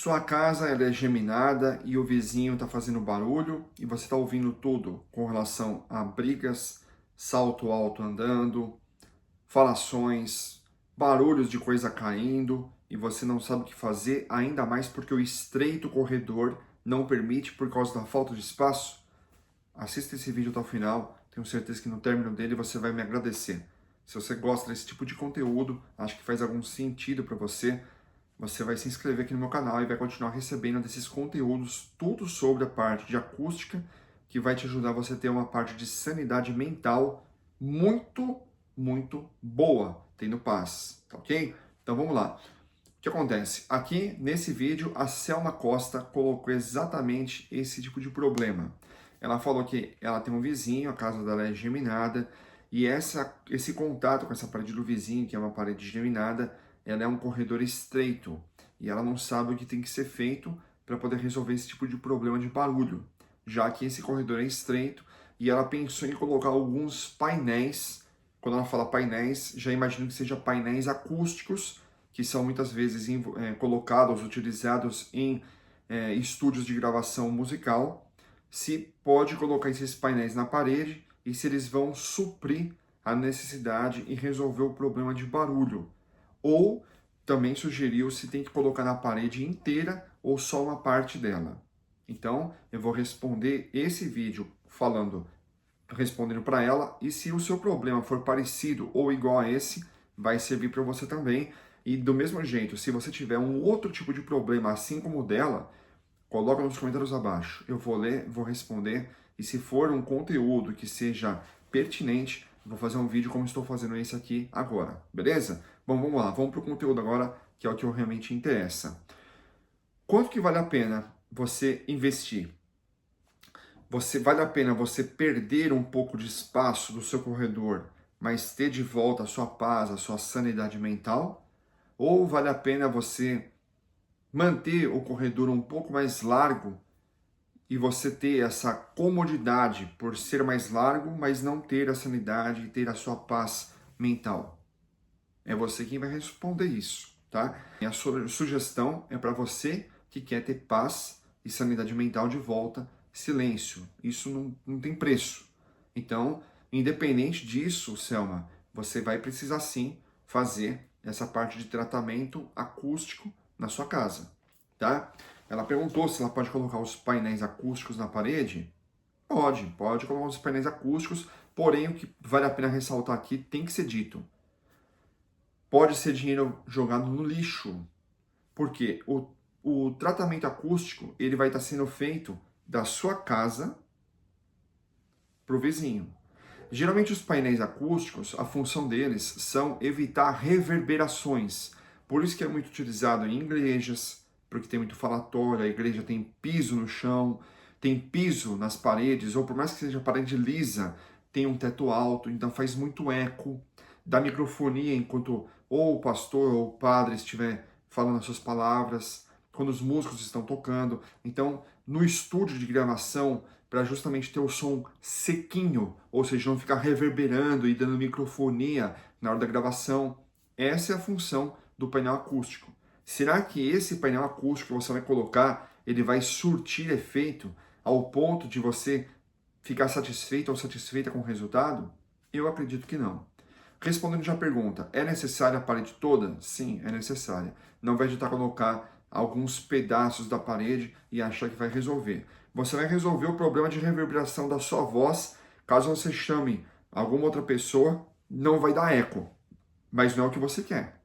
Sua casa ela é geminada e o vizinho está fazendo barulho e você está ouvindo tudo com relação a brigas, salto alto andando, falações, barulhos de coisa caindo e você não sabe o que fazer, ainda mais porque o estreito corredor não permite por causa da falta de espaço? Assista esse vídeo até o final, tenho certeza que no término dele você vai me agradecer. Se você gosta desse tipo de conteúdo, acho que faz algum sentido para você, você vai se inscrever aqui no meu canal e vai continuar recebendo desses conteúdos, tudo sobre a parte de acústica, que vai te ajudar você a ter uma parte de sanidade mental muito boa, tendo paz, tá ok? Então vamos lá. O que acontece? Aqui nesse vídeo, a Selma Costa colocou exatamente esse tipo de problema. Ela falou que ela tem um vizinho, a casa dela é geminada, e esse contato com essa parede do vizinho, que é uma parede geminada, ela é um corredor estreito, e ela não sabe o que tem que ser feito para poder resolver esse tipo de problema de barulho, já que esse corredor é estreito, e ela pensou em colocar alguns painéis. Quando ela fala painéis, já imagino que seja painéis acústicos, que são muitas vezes colocados, utilizados em estúdios de gravação musical. Se pode colocar esses painéis na parede e se eles vão suprir a necessidade e resolver o problema de barulho. Ou também sugeriu se tem que colocar na parede inteira ou só uma parte dela. Então, eu vou responder esse vídeo respondendo para ela, e se o seu problema for parecido ou igual a esse, vai servir para você também. E do mesmo jeito, se você tiver um outro tipo de problema assim como o dela, coloca nos comentários abaixo. Eu vou ler, vou responder, e se for um conteúdo que seja pertinente, vou fazer um vídeo como estou fazendo esse aqui agora, beleza? Bom, vamos lá, vamos para o conteúdo agora, que é o que realmente interessa. Quanto que vale a pena você investir? Vale a pena você perder um pouco de espaço do seu corredor, mas ter de volta a sua paz, a sua sanidade mental? Ou vale a pena você manter o corredor um pouco mais largo e você ter essa comodidade por ser mais largo, mas não ter a sanidade e ter a sua paz mental? É você quem vai responder isso, tá? E a sugestão é para você que quer ter paz e sanidade mental de volta. Silêncio, isso não tem preço. Então, independente disso, Selma, você vai precisar sim fazer essa parte de tratamento acústico na sua casa, tá? Ela perguntou se ela pode colocar os painéis acústicos na parede. Pode colocar os painéis acústicos, porém o que vale a pena ressaltar aqui tem que ser dito. Pode ser dinheiro jogado no lixo, porque o tratamento acústico ele vai estar sendo feito da sua casa para o vizinho. Geralmente os painéis acústicos, a função deles são evitar reverberações. Por isso que é muito utilizado em igrejas, porque tem muito falatório, a igreja tem piso no chão, tem piso nas paredes, ou por mais que seja parede lisa, tem um teto alto, então faz muito eco, dá microfonia enquanto ou o pastor ou o padre estiver falando as suas palavras, quando os músicos estão tocando. Então, no estúdio de gravação, para justamente ter o som sequinho, ou seja, não ficar reverberando e dando microfonia na hora da gravação. Essa é a função do painel acústico. Será que esse painel acústico que você vai colocar, ele vai surtir efeito ao ponto de você ficar satisfeito ou satisfeita com o resultado? Eu acredito que não. Respondendo já a pergunta, é necessária a parede toda? Sim, é necessária. Não vai adiantar colocar alguns pedaços da parede e achar que vai resolver. Você vai resolver o problema de reverberação da sua voz, caso você chame alguma outra pessoa, não vai dar eco, mas não é o que você quer.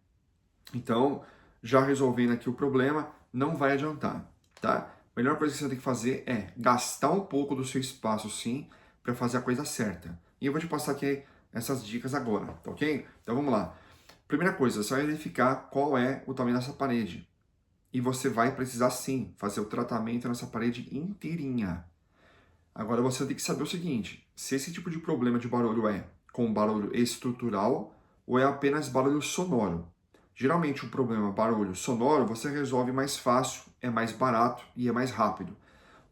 Então, já resolvendo aqui o problema, não vai adiantar, tá? A melhor coisa que você tem que fazer é gastar um pouco do seu espaço, sim, para fazer a coisa certa. E eu vou te passar aqui essas dicas agora, tá ok? Então vamos lá. Primeira coisa, você vai verificar qual é o tamanho dessa parede. E você vai precisar sim fazer o tratamento nessa parede inteirinha. Agora você tem que saber o seguinte, se esse tipo de problema de barulho é com barulho estrutural ou é apenas barulho sonoro. Geralmente o problema barulho sonoro você resolve mais fácil, é mais barato e é mais rápido.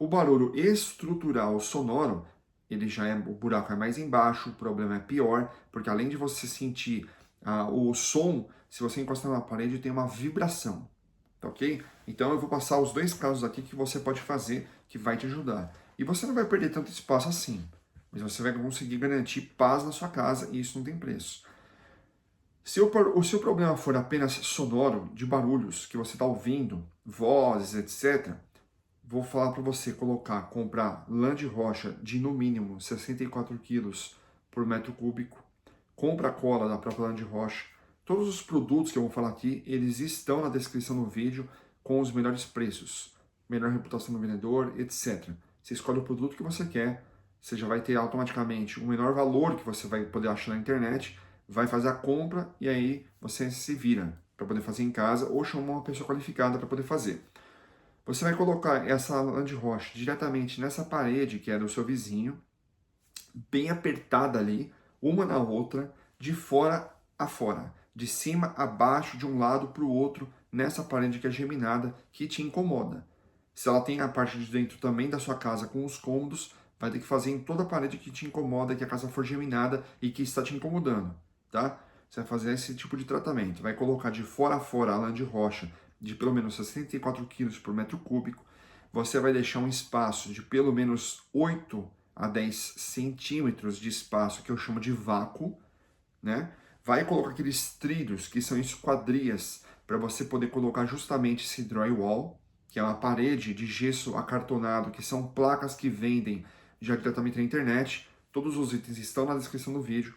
O barulho estrutural sonoro, o buraco é mais embaixo, o problema é pior, porque além de você sentir o som, se você encostar na parede tem uma vibração. tá ok? Então eu vou passar os dois casos aqui que você pode fazer, que vai te ajudar. E você não vai perder tanto espaço assim, mas você vai conseguir garantir paz na sua casa e isso não tem preço. Se o seu problema for apenas sonoro, de barulhos que você está ouvindo, vozes, etc., vou falar para você comprar lã de rocha de no mínimo 64 quilos por metro cúbico, compra a cola da própria lã de rocha. Todos os produtos que eu vou falar aqui, eles estão na descrição do vídeo com os melhores preços, melhor reputação do vendedor, etc. Você escolhe o produto que você quer, você já vai ter automaticamente o menor valor que você vai poder achar na internet, vai fazer a compra e aí você se vira para poder fazer em casa ou chamar uma pessoa qualificada para poder fazer. Você vai colocar essa lã de rocha diretamente nessa parede que é do seu vizinho, bem apertada ali, uma na outra, de fora a fora, de cima a baixo, de um lado para o outro, nessa parede que é geminada, que te incomoda. Se ela tem a parte de dentro também da sua casa com os cômodos, vai ter que fazer em toda a parede que te incomoda, que a casa for geminada e que está te incomodando, tá? Você vai fazer esse tipo de tratamento. Vai colocar de fora a fora a lã de rocha de pelo menos 64 quilos por metro cúbico. Você vai deixar um espaço de pelo menos 8 a 10 centímetros de espaço, que eu chamo de vácuo, né? Vai colocar aqueles trilhos, que são esquadrias, para você poder colocar justamente esse drywall, que é uma parede de gesso acartonado, que são placas que vendem já diretamente na internet. Todos os itens estão na descrição do vídeo.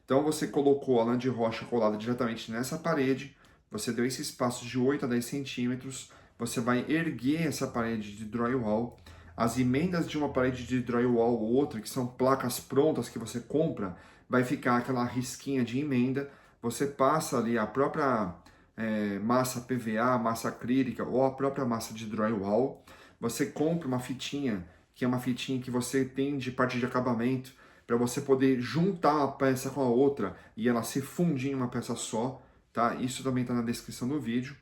Então você colocou a lã de rocha colada diretamente nessa parede, você deu esse espaço de 8 a 10 centímetros, você vai erguer essa parede de drywall. As emendas de uma parede de drywall ou outra, que são placas prontas que você compra, vai ficar aquela risquinha de emenda, você passa ali a própria massa PVA, massa acrílica ou a própria massa de drywall, você compra uma fitinha, que é uma fitinha que você tem de parte de acabamento, para você poder juntar uma peça com a outra e ela se fundir em uma peça só, tá? Isso também está na descrição do vídeo.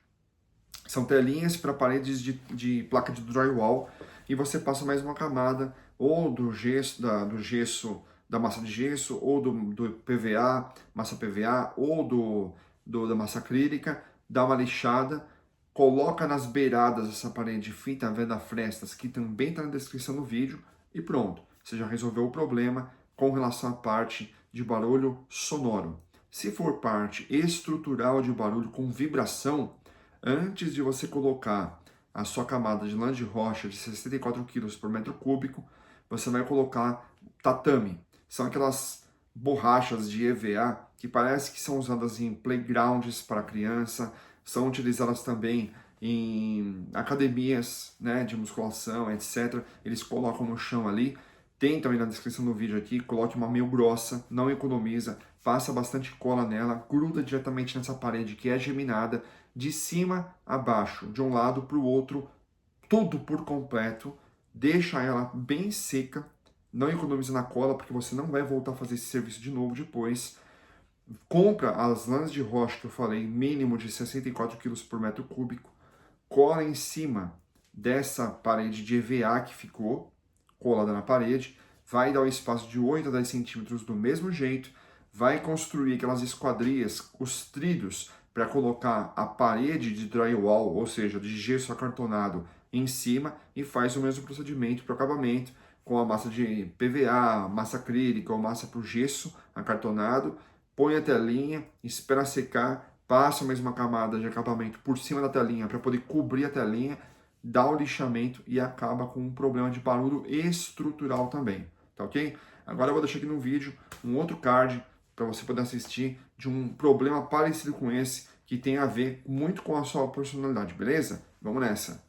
São telinhas para paredes de placa de drywall e você passa mais uma camada ou do gesso, da massa de gesso, ou do PVA, massa PVA, ou da massa acrílica, dá uma lixada, coloca nas beiradas dessa parede fita veda-frestas, que também está na descrição do vídeo, e pronto, você já resolveu o problema com relação à parte de barulho sonoro. Se for parte estrutural de barulho com vibração, antes de você colocar a sua camada de lã de rocha de 64 kg por metro cúbico, você vai colocar tatame. São aquelas borrachas de EVA que parece que são usadas em playgrounds para criança, são utilizadas também em academias, né, de musculação, etc. Eles colocam no chão ali. Tem também na descrição do vídeo aqui, coloque uma meio grossa, não economiza, passa bastante cola nela, gruda diretamente nessa parede que é geminada, de cima a baixo, de um lado para o outro, tudo por completo, deixa ela bem seca, não economiza na cola, porque você não vai voltar a fazer esse serviço de novo depois. Compra as lãs de rocha que eu falei, mínimo de 64 kg por metro cúbico, cola em cima dessa parede de EVA que ficou colada na parede, vai dar um espaço de 8 a 10 centímetros do mesmo jeito, vai construir aquelas esquadrias, os trilhos, para colocar a parede de drywall, ou seja, de gesso acartonado, em cima e faz o mesmo procedimento para o acabamento com a massa de PVA, massa acrílica ou massa para o gesso acartonado, põe a telinha, espera secar, passa a mesma camada de acabamento por cima da telinha para poder cobrir a telinha, dá o lixamento e acaba com um problema de barulho estrutural também, tá ok? Agora eu vou deixar aqui no vídeo um outro card para você poder assistir de um problema parecido com esse, que tem a ver muito com a sua personalidade, beleza? Vamos nessa!